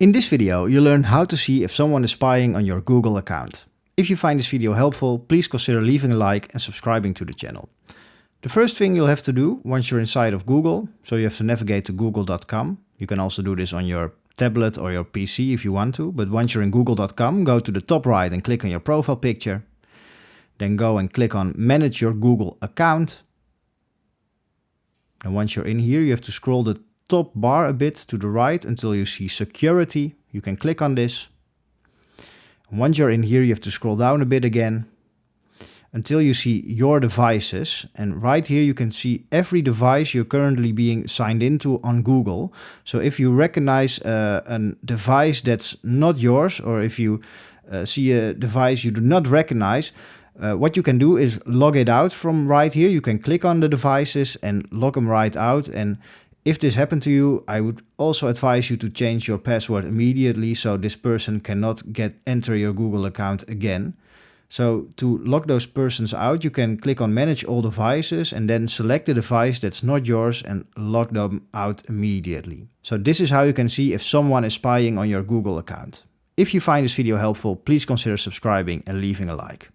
In this video, you'll learn how to see if someone is spying on your Google account. If you find this video helpful, please consider leaving a like and subscribing to the channel. The first thing you'll have to do once you're inside of Google, so you have to navigate to google.com. You can also do this on your tablet or your PC if you want to, but once you're in google.com, go to the top right and click on your profile picture. Then go and click on Manage your Google account. And once you're in here, you have to scroll the top bar a bit to the right until you see Security. You can click on this. And once you're in here, you have to scroll down a bit again until you see Your Devices. And right here you can see every device you're currently being signed into on Google. So if you recognize a device that's not yours, or if you see a device you do not recognize, what you can do is log it out from right here. You can click on the devices and log them right out. And if this happened to you, I would also advise you to change your password immediately so this person cannot enter your Google account again. So to lock those persons out, you can click on Manage all devices and then select the device that's not yours and log them out immediately. So this is how you can see if someone is spying on your Google account. If you find this video helpful, please consider subscribing and leaving a like.